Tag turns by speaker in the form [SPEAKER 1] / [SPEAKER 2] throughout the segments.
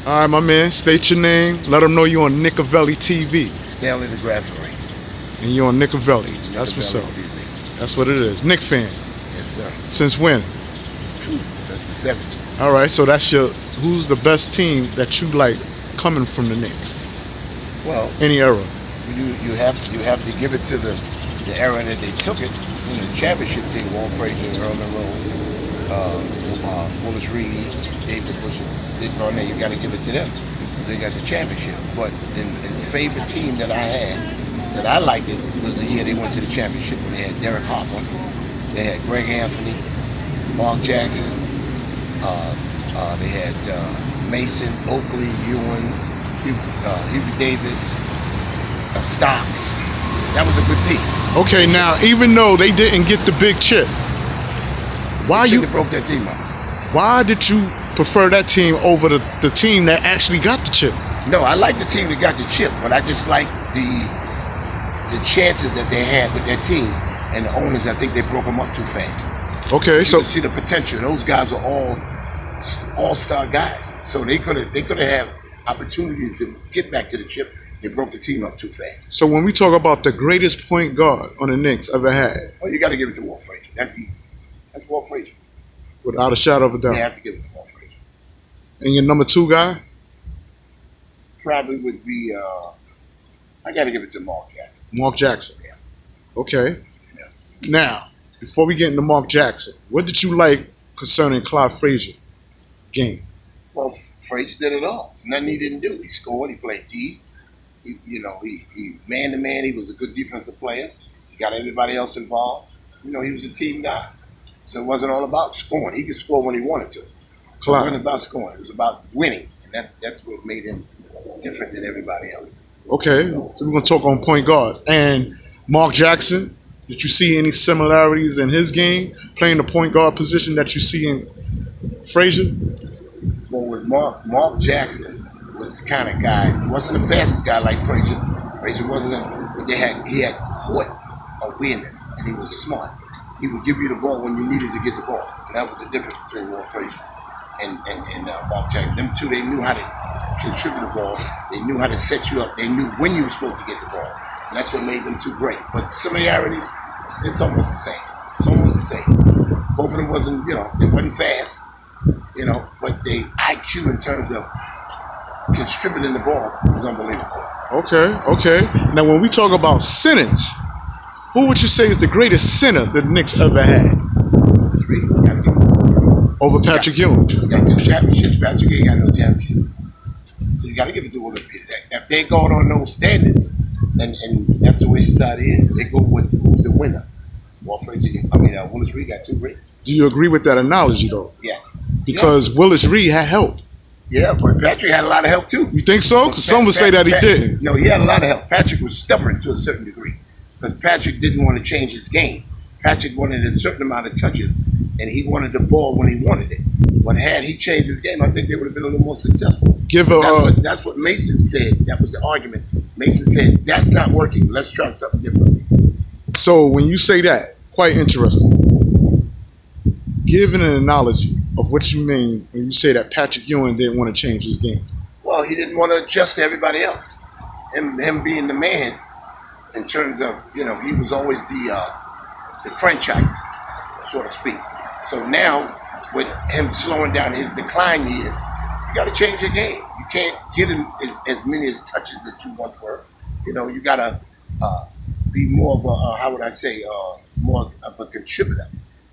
[SPEAKER 1] All right, my man. State your name. Let them know you're on Nickavelli TV.
[SPEAKER 2] Stanley the Graphic.
[SPEAKER 1] And you're on Nickavelli. That's what's up.
[SPEAKER 2] TV.
[SPEAKER 1] That's what it is. Knick fan.
[SPEAKER 2] Yes, sir.
[SPEAKER 1] Since when?
[SPEAKER 2] Since the 70s.
[SPEAKER 1] All right, so that's your. Who's the best team that you like coming from the Knicks?
[SPEAKER 2] Well,
[SPEAKER 1] any era.
[SPEAKER 2] You have to give it to the era that they took it. You know, the championship team: Walt Frazier, Earl Monroe, Willis Reed, David Bush, Dick Barnett. You got to give it to them. They got the championship. But in favorite team that I had, that I liked it, was the year they went to the championship when they had Derek Harper, they had Greg Anthony, Mark Jackson, they had Mason, Oakley, Ewing, Hubie Davis, Stocks. That was a good team.
[SPEAKER 1] Okay, now even though they didn't get the big chip, why you
[SPEAKER 2] broke that team up?
[SPEAKER 1] Why did you prefer that team over the team that actually got the chip?
[SPEAKER 2] No, I like the team that got the chip, but I just like the chances that they had with their team and the owners. I think they broke them up too fast.
[SPEAKER 1] Okay,
[SPEAKER 2] you
[SPEAKER 1] so
[SPEAKER 2] see the potential. Those guys were all-star guys, so they could have opportunities to get back to the chip. They broke the team up too fast.
[SPEAKER 1] So when we talk about the greatest point guard on the Knicks ever had,
[SPEAKER 2] oh, you got to give it to Walt Frazier. That's easy. That's Walt Frazier.
[SPEAKER 1] Without a shadow of a doubt.
[SPEAKER 2] You have to give it to Walt Frazier.
[SPEAKER 1] And your number 2 guy?
[SPEAKER 2] Probably would be. I got to give it to Mark Jackson.
[SPEAKER 1] Mark Jackson.
[SPEAKER 2] Yeah.
[SPEAKER 1] Okay.
[SPEAKER 2] Yeah.
[SPEAKER 1] Now, before we get into Mark Jackson, what did you like concerning Clyde Frazier game?
[SPEAKER 2] Well, Frazier did it all. There's nothing he didn't do. He scored. He played D. He man to man. He was a good defensive player. He got everybody else involved. You know, he was a team guy. So it wasn't all about scoring. He could score when he wanted to. So it wasn't about scoring. It was about winning, and that's what made him different than everybody else.
[SPEAKER 1] Okay, so we're gonna talk on point guards and Mark Jackson. Did you see any similarities in his game playing the point guard position that you see in Frazier?
[SPEAKER 2] Well, with Mark Jackson was the kind of guy. He wasn't the fastest guy like Frazier. Frazier wasn't, but he had court awareness, and he was smart. He would give you the ball when you needed to get the ball, and that was the difference between Walt Frazier and Mark Jackson. Them two, they knew how to contribute the ball. They knew how to set you up. They knew when you were supposed to get the ball, and that's what made them two great. But similarities, it's almost the same. It's almost the same. Both of them wasn't, they wasn't fast, but the IQ in terms of distributing the ball was unbelievable.
[SPEAKER 1] Okay. Now, when we talk about centers, who would you say is the greatest center the Knicks ever had?
[SPEAKER 2] 3. Gotta give it
[SPEAKER 1] over Patrick Ewing.
[SPEAKER 2] He got 2 championships. Patrick ain't got no championship. So you got to give it to Willis Reed. If they going on those standards, and that's the way society is, they go with who's the winner. Willis Reed got 2 rings.
[SPEAKER 1] Do you agree with that analogy, though?
[SPEAKER 2] Yes.
[SPEAKER 1] Because Willis Reed had help.
[SPEAKER 2] Yeah, but Patrick had a lot of help, too.
[SPEAKER 1] You think so? Because some would say that he didn't.
[SPEAKER 2] No, he had a lot of help. Patrick was stubborn to a certain degree because Patrick didn't want to change his game. Patrick wanted a certain amount of touches, and he wanted the ball when he wanted it. But had he changed his game, I think they would have been a little more successful. That's what Mason said. That was the argument. Mason said, that's not working. Let's try something different.
[SPEAKER 1] So when you say that, quite interesting. Give an analogy of what you mean when you say that Patrick Ewing didn't want to change his game.
[SPEAKER 2] Well, he didn't want to adjust to everybody else. Him being the man in terms of, he was always the franchise, so to speak. So now, with him slowing down his decline years, you got to change your game. You can't get him as many touches as you once were. You got to be more of a, more of a contributor.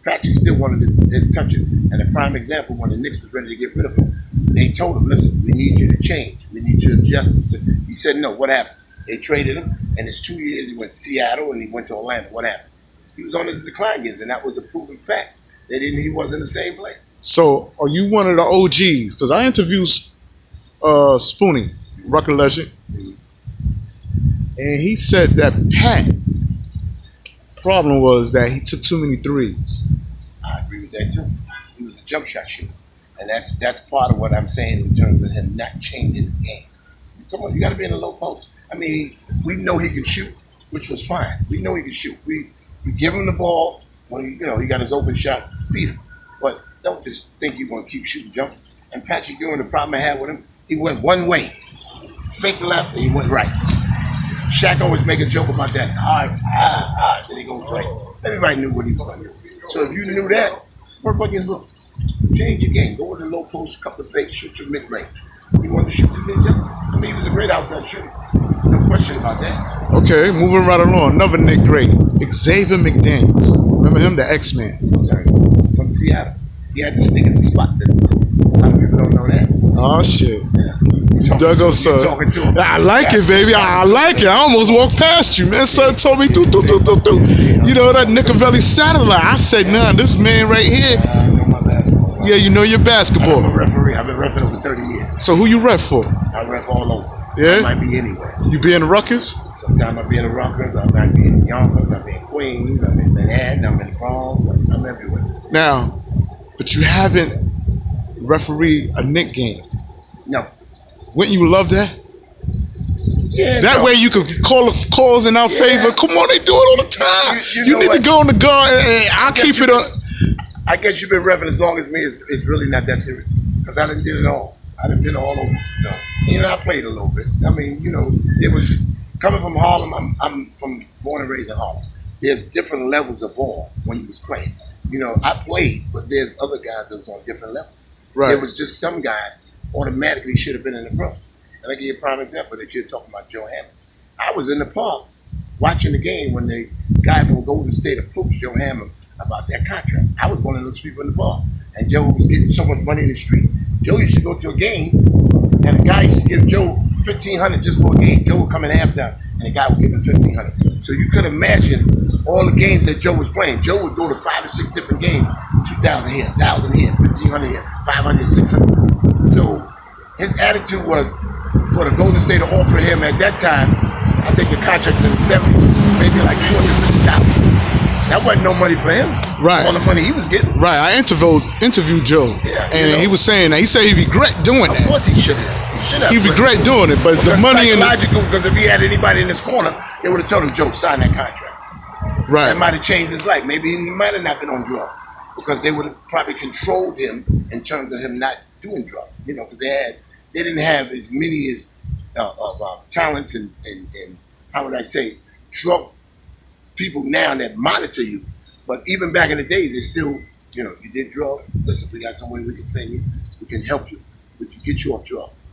[SPEAKER 2] Patrick still wanted his touches. And a prime example, when the Knicks was ready to get rid of him, they told him, listen, we need you to change. We need you to adjust. He said, no, what happened? They traded him, and his 2 years, he went to Seattle, and he went to Orlando. What happened? He was on his decline years, and that was a proven fact. He wasn't the same player.
[SPEAKER 1] So, are you one of the OGs? Because I interviewed Spoonie, record legend, and he said that problem was that he took too many threes.
[SPEAKER 2] I agree with that, too. He was a jump shot shooter, and that's part of what I'm saying in terms of him not changing his game. Come on, you got to be in the low post. We know he can shoot, which was fine. We know he can shoot. We give him the ball when he got his open shots, feed him. But don't just think you're going to keep shooting jump. And Patrick Ewing, the problem I had with him, He went one way, fake left, and he went right. Shaq always make a joke about that. Then he goes right. Everybody knew what he was going to do. So if you knew that, work on your hook. Change your game. Go with the low post, couple of fakes, shoot your mid-range. You want to shoot two mid-jumpers. I mean, he was a great outside shooter. No question about that.
[SPEAKER 1] Okay, moving right along. Another Knick great, Xavier McDaniels. Remember him, the X-Man?
[SPEAKER 2] Sorry, he's from Seattle. He had to stick in the spot business. A lot of people don't know that.
[SPEAKER 1] Oh, shit.
[SPEAKER 2] Yeah.
[SPEAKER 1] You dug up, son. I like it, baby. I like it. I almost walked past you, man. Son told me, do. You know, that Nickavelli satellite. I said, nah, this man right here.
[SPEAKER 2] I know my basketball.
[SPEAKER 1] Yeah, you know your basketball.
[SPEAKER 2] I'm a referee. I've been reffing over 30 years.
[SPEAKER 1] So who you ref for?
[SPEAKER 2] I ref all over.
[SPEAKER 1] Yeah?
[SPEAKER 2] I might be anywhere.
[SPEAKER 1] You be in the Ruckus?
[SPEAKER 2] Sometimes I be in the Rutgers, I might be in Yonkers, I be in Queens, I'm in Manhattan, I'm in the Bronx, I'm everywhere.
[SPEAKER 1] Now, but you haven't refereed a Knick game.
[SPEAKER 2] No.
[SPEAKER 1] Wouldn't you love that?
[SPEAKER 2] Yeah.
[SPEAKER 1] That way you could call calls in our favor. Come on, they do it all the time. You need to go in the guard and I'll keep it on.
[SPEAKER 2] I guess you've been reffing as long as me. It's really not that serious. Because I done did it all. I done been all over. So, I played a little bit. I mean, it was coming from Harlem. I'm from born and raised in Harlem. There's different levels of ball when you was playing. I played, but there's other guys that was on different levels.
[SPEAKER 1] Right.
[SPEAKER 2] There was just some guys automatically should have been in the pros. And I give you a prime example that you're talking about Joe Hammond. I was in the park watching the game when the guy from Golden State approached Joe Hammond about that contract. I was one of those people in the park. And Joe was getting so much money in the street. Joe used to go to a game, and the guy used to give Joe $1,500 just for a game. Joe would come in halftime, and the guy would give him $1,500. So you could imagine all the games that Joe was playing. Joe would go to 5 or 6 different games, 2,000 here, 1,000 here, 1,500 here, 500, 600. So his attitude was for the Golden State to offer him at that time, I think the contract in the 70s, maybe like $250,000. That wasn't no money for him.
[SPEAKER 1] Right.
[SPEAKER 2] All the money he was getting.
[SPEAKER 1] Right. I interviewed Joe.
[SPEAKER 2] Yeah,
[SPEAKER 1] and he was saying that. He said he regret doing that.
[SPEAKER 2] Of course he should have.
[SPEAKER 1] He regret doing it, but the money in
[SPEAKER 2] psychological, because if he had anybody in this corner, they would have told him, Joe, sign that contract.
[SPEAKER 1] Right.
[SPEAKER 2] That might have changed his life. Maybe he might have not been on drugs because they would have probably controlled him in terms of him not doing drugs. Because they didn't have as many as talents and how would I say, drug people now that monitor you. But even back in the days, they still, you did drugs. Listen, we got some way we can send you. We can help you. We can get you off drugs.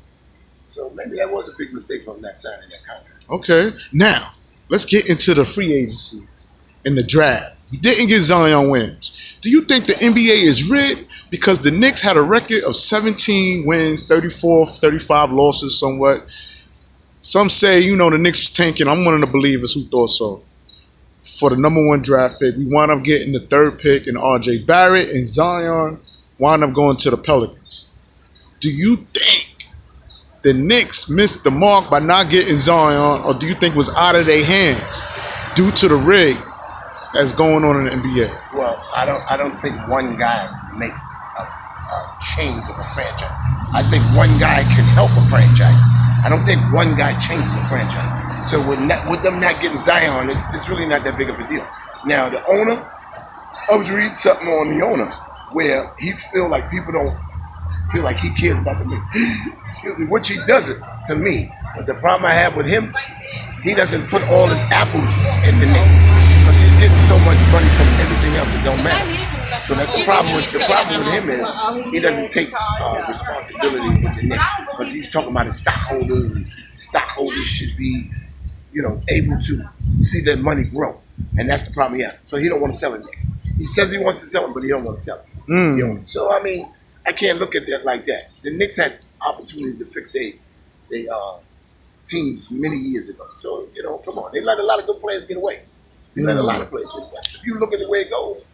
[SPEAKER 2] So maybe that was a big mistake from not signing that contract.
[SPEAKER 1] Okay. Now, let's get into the free agency and the draft. We didn't get Zion Williams. Do you think the NBA is rigged? Because the Knicks had a record of 17 wins, 35 losses somewhat. Some say, the Knicks was tanking. I'm one of the believers who thought so. For the number 1 draft pick, we wound up getting the 3rd pick in RJ Barrett, and Zion wound up going to the Pelicans. Do you think the Knicks missed the mark by not getting Zion, or do you think it was out of their hands due to the rig that's going on in the NBA?
[SPEAKER 2] Well, I don't think one guy makes a change of a franchise. I think one guy can help a franchise. I don't think one guy changes a franchise. So with them not getting Zion, it's really not that big of a deal. Now, the owner, I was reading something on the owner where he feel like people don't feel like he cares about the Knicks, which he doesn't to me. But the problem I have with him, he doesn't put all his apples in the Knicks because he's getting so much money from everything else that don't matter. So that the problem with him is he doesn't take responsibility with the Knicks because he's talking about his stockholders, and stockholders should be able to see their money grow. And that's the problem he has. So he don't want to sell it next. He says he wants to sell it, but he don't want to sell it. So, I can't look at that like that. The Knicks had opportunities to fix their teams many years ago. So, come on. They let a lot of good players get away. They let a lot of players get away. If you look at the way it goes,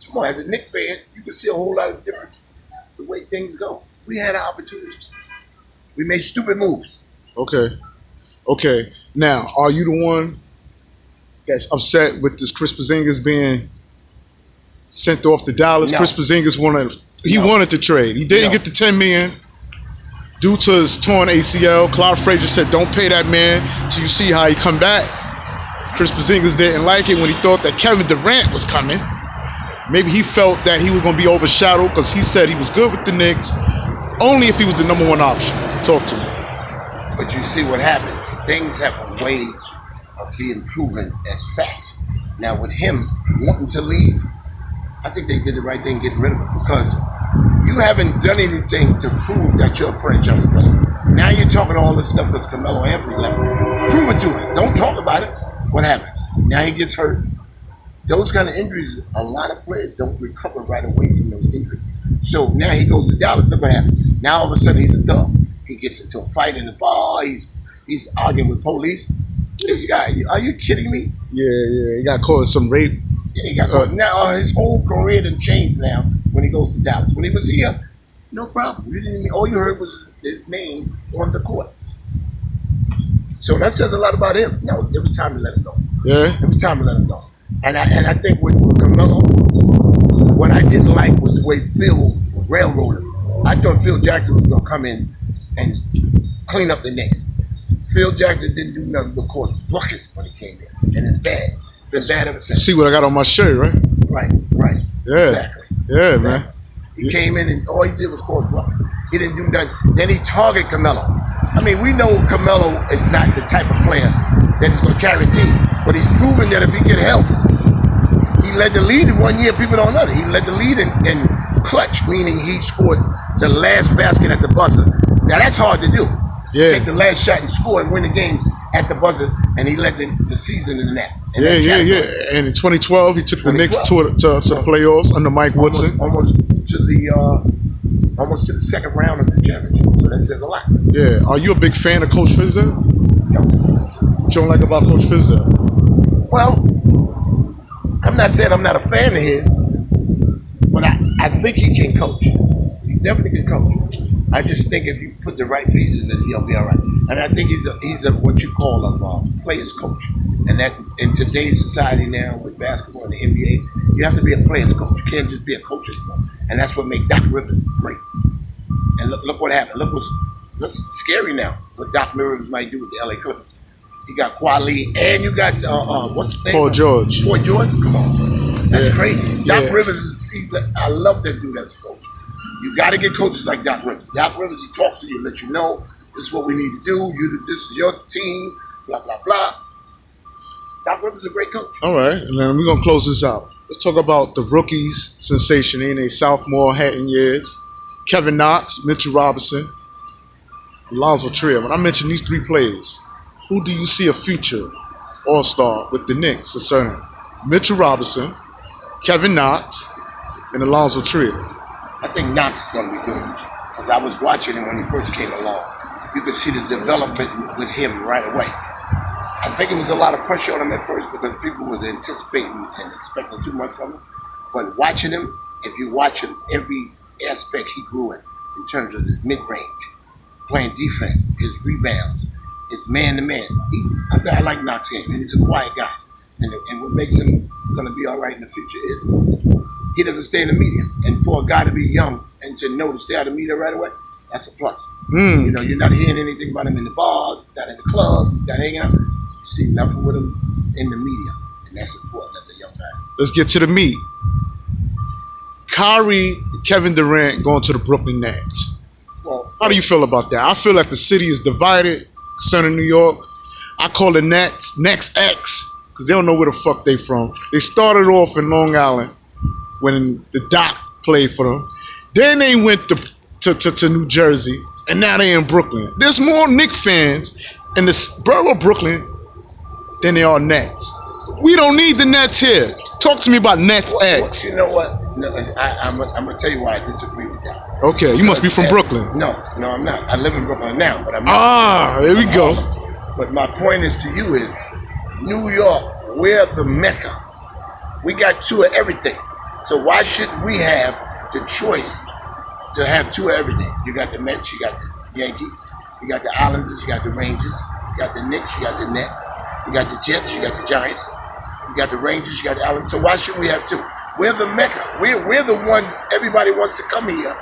[SPEAKER 2] come on, as a Knicks fan, you can see a whole lot of difference the way things go. We had our opportunities. We made stupid moves.
[SPEAKER 1] Okay. Now, are you the one that's upset with this Chris Porzingis being sent off to Dallas?
[SPEAKER 2] No.
[SPEAKER 1] Chris Porzingis wanted to trade. He didn't get the $10 million due to his torn ACL. Clyde Frazier said, "Don't pay that man till you see how he come back." Chris Porzingis didn't like it when he thought that Kevin Durant was coming. Maybe he felt that he was going to be overshadowed because he said he was good with the Knicks only if he was the number 1 option. Talk to me.
[SPEAKER 2] But you see what happens. Things have a way of being proven as facts. Now, with him wanting to leave, I think they did the right thing getting rid of him because you haven't done anything to prove that you're a franchise player. Now you're talking all this stuff because Carmelo Anthony left. Prove it to us. Don't talk about it. What happens? Now he gets hurt. Those kind of injuries, a lot of players don't recover right away from those injuries. So now he goes to Dallas. Look what happened. Now all of a sudden he's a thug. He gets into a fight in the bar. He's arguing with police. This guy, are you kidding me?
[SPEAKER 1] Yeah. He got caught in some rape.
[SPEAKER 2] Yeah, he got caught. Now his whole career done changed now when he goes to Dallas. When he was here, no problem. You didn't even, all you heard was his name on the court. So that says a lot about him. No, it was time to let him go.
[SPEAKER 1] Yeah.
[SPEAKER 2] It was time to let him go. And I think with Carmelo, what I didn't like was the way Phil railroaded him. I thought Phil Jackson was going to come in and clean up the Knicks. Phil Jackson didn't do nothing but cause ruckus when he came in. And it's bad. It's been bad ever since.
[SPEAKER 1] See what I got on my shirt, right?
[SPEAKER 2] Right.
[SPEAKER 1] Yeah.
[SPEAKER 2] Exactly.
[SPEAKER 1] Yeah, man.
[SPEAKER 2] He came in and all he did was cause ruckus. He didn't do nothing. Then he targeted Carmelo. I mean, we know Carmelo is not the type of player that is going to carry a team. But he's proven that if he get help, he led the lead in 1 year. People don't know that. He led the lead in clutch, meaning he scored the last basket at the buzzer. Now, that's hard to do.
[SPEAKER 1] Yeah.
[SPEAKER 2] Take the last shot and score and win the game at the buzzer, and he led the season in the net.
[SPEAKER 1] Yeah. And in 2012, he took the Knicks to the playoffs under Mike Woodson.
[SPEAKER 2] Almost to the second round of the championship. So that says a lot.
[SPEAKER 1] Yeah. Are you a big fan of Coach Frazer?
[SPEAKER 2] No.
[SPEAKER 1] What you don't like about Coach Frazer?
[SPEAKER 2] Well, I'm not saying I'm not a fan of his, but I think he can coach. He definitely can coach. I just think if you put the right pieces in, he'll be all right. And I think he's a what you call a player's coach. And that in today's society now with basketball and the NBA, you have to be a player's coach. You can't just be a coach anymore. And that's what makes Doc Rivers great. And look what happened. That's scary now what Doc Rivers might do with the LA Clippers. You got Kweli and you got what's his name?
[SPEAKER 1] Paul George.
[SPEAKER 2] Paul George? Come on. That's crazy. Doc
[SPEAKER 1] Yeah.
[SPEAKER 2] Rivers I love that dude as a coach. You got to get coaches like Doc Rivers. Doc Rivers, he talks to you, let you know this is what we need to do. This is your team. Blah blah blah. Doc Rivers is a great coach.
[SPEAKER 1] All right, and then we're gonna close this out. Let's talk about the rookies sensation in a sophomore Hatton years. Kevin Knox, Mitchell Robinson, Alonzo Trier. When I mention these three players, who do you see a future all-star with the Knicks concerning Mitchell Robinson, Kevin Knox, and Alonzo Trier?
[SPEAKER 2] I think Knox is going to be good because I was watching him when he first came along. You could see the development with him right away. I think it was a lot of pressure on him at first because people was anticipating and expecting too much from him. But watching him, if you watch him, every aspect he grew in terms of his mid-range, playing defense, his rebounds, his man-to-man. I like Knox game, and he's a quiet guy. And what makes him going to be all right in the future is he doesn't stay in the media. And for a guy to be young and to know to stay out of the media right away, that's a plus. You know, you're not hearing anything about him in the bars, he's not in the clubs, he's not hanging out. You see nothing with him in the media, and that's important as a young guy.
[SPEAKER 1] Let's get to the meat. Kyrie, Kevin Durant going to the Brooklyn Nets.
[SPEAKER 2] Well,
[SPEAKER 1] How do you feel about that? I feel like the city is divided concerning New York. I call the Nets X because they don't know where the fuck they from. They started off in Long Island when the Doc played for them. Then they went to New Jersey, and now they in Brooklyn. There's more Knicks fans in the borough of Brooklyn than there are Nets. We don't need the Nets here. Talk to me about Nets X.
[SPEAKER 2] You know what? No, I'm going to tell you why I disagree with that.
[SPEAKER 1] Okay, you must be from Brooklyn.
[SPEAKER 2] No, I'm not. I live in Brooklyn now, but I'm not.
[SPEAKER 1] There we go.
[SPEAKER 2] But my point is to you is, New York, we're the Mecca. We got two of everything. So why shouldn't we have the choice to have two of everything? You got the Mets, you got the Yankees, you got the Islanders, you got the Rangers, you got the Knicks, you got the Nets, you got the Jets, you got the Giants, you got the Rangers, you got the Islanders. So why shouldn't we have two? We're the Mecca. We're the ones everybody wants to come here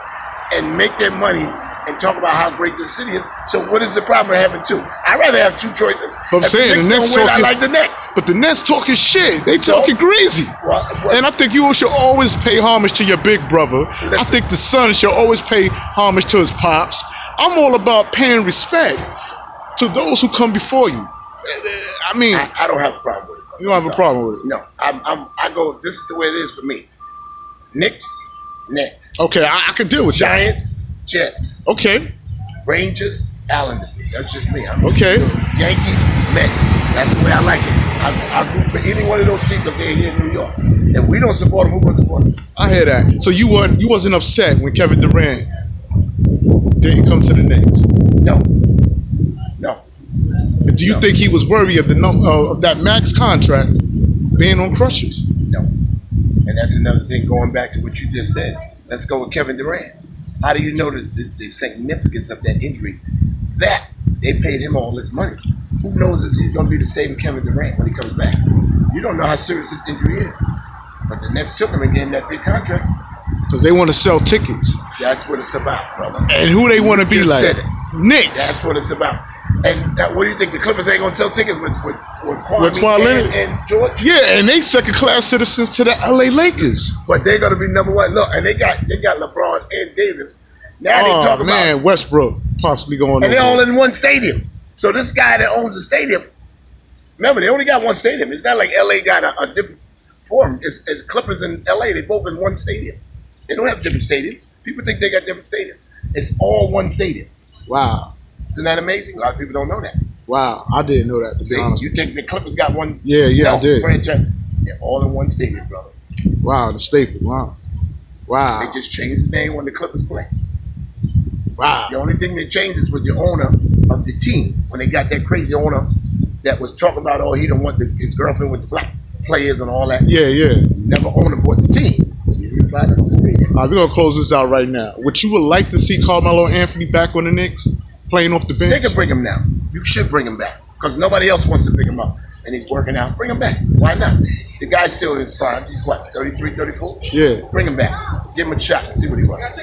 [SPEAKER 2] and make their money and talk about how great this city is. So what is the problem with having two? I'd rather have two choices.
[SPEAKER 1] But I'm
[SPEAKER 2] If
[SPEAKER 1] saying the Nets
[SPEAKER 2] don't win,
[SPEAKER 1] talking,
[SPEAKER 2] I like the Nets.
[SPEAKER 1] but the Nets talking shit. They talking crazy. And I think you should always pay homage to your big brother. I think the son should always pay homage to his pops. I'm all about paying respect to those who come before you. I mean,
[SPEAKER 2] I don't have a problem with it.
[SPEAKER 1] You don't have a problem with it?
[SPEAKER 2] No, I go. This is the way it is for me. Knicks, Nets.
[SPEAKER 1] Okay, I can deal with
[SPEAKER 2] Giants, Jets.
[SPEAKER 1] Okay.
[SPEAKER 2] Rangers, Islanders. That's just me. I'm just
[SPEAKER 1] Okay.
[SPEAKER 2] Yankees, Mets. That's the way I like it. I root for any one of those teams because they're here in New York. If we don't support them, who gonna support them?
[SPEAKER 1] I hear that. So you wasn't upset when Kevin Durant didn't come to the Knicks?
[SPEAKER 2] No.
[SPEAKER 1] Do you think he was worried of of that max contract being on crutches?
[SPEAKER 2] No. And that's another thing, going back to what you just said. Let's go with Kevin Durant. How do you know the significance of that injury? That they paid him all this money. Who knows if he's going to be the same Kevin Durant when he comes back? You don't know how serious this injury is. But the Nets took him and gave him that big contract.
[SPEAKER 1] Because they want to sell tickets.
[SPEAKER 2] That's what it's about, brother.
[SPEAKER 1] And who they want to be like?
[SPEAKER 2] Said it.
[SPEAKER 1] Knicks.
[SPEAKER 2] That's what it's about. And what do you think? The Clippers ain't going to sell tickets with
[SPEAKER 1] Kawhi Leonard
[SPEAKER 2] and George?
[SPEAKER 1] Yeah, and they second-class citizens to the LA Lakers.
[SPEAKER 2] But they're going to be number one. Look, and they got LeBron and Davis. Now they talk about
[SPEAKER 1] Westbrook possibly going.
[SPEAKER 2] And they're all in one stadium. So this guy that owns the stadium, remember, they only got one stadium. It's not like LA got a different form. It's Clippers in LA. They both in one stadium. They don't have different stadiums. People think they got different stadiums. It's all one stadium.
[SPEAKER 1] Wow.
[SPEAKER 2] Isn't that amazing? A lot of people don't know that.
[SPEAKER 1] Wow, I didn't know that, to be honest.
[SPEAKER 2] You think the Clippers got one?
[SPEAKER 1] Yeah, I did.
[SPEAKER 2] Franchise. They're all in one stadium, brother.
[SPEAKER 1] Wow, the Staples. Wow.
[SPEAKER 2] They just changed the name when the Clippers play.
[SPEAKER 1] Wow.
[SPEAKER 2] The only thing that changes was the owner of the team. When they got that crazy owner that was talking about, he don't want his girlfriend with the black players and all that.
[SPEAKER 1] Yeah.
[SPEAKER 2] Never owner bought the team. He didn't buy the stadium.
[SPEAKER 1] All right, we're going to close this out right now. Would you like to see Carmelo Anthony back on the Knicks, playing off the bench?
[SPEAKER 2] They can bring him now. You should bring him back because nobody else wants to pick him up. And he's working out. Bring him back. Why not? The guy's still in his prime. He's what, 33, 34?
[SPEAKER 1] Yeah.
[SPEAKER 2] Bring him back. Give him a shot and see what he wants.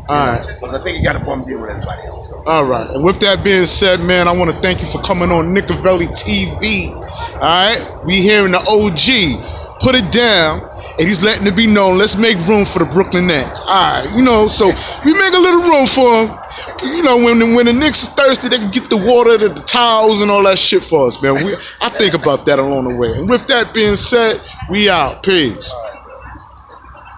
[SPEAKER 1] All right.
[SPEAKER 2] Because I think he got a bum deal with everybody else. So.
[SPEAKER 1] All right. And with that being said, man, I want to thank you for coming on Nickavelli TV. All right. We here in the OG. Put it down. And he's letting it be known, let's make room for the Brooklyn Nets. All right, so we make a little room for them. When the Knicks is thirsty, they can get the water, the towels, and all that shit for us, man. I think about that along the way. And with that being said, we out. Peace.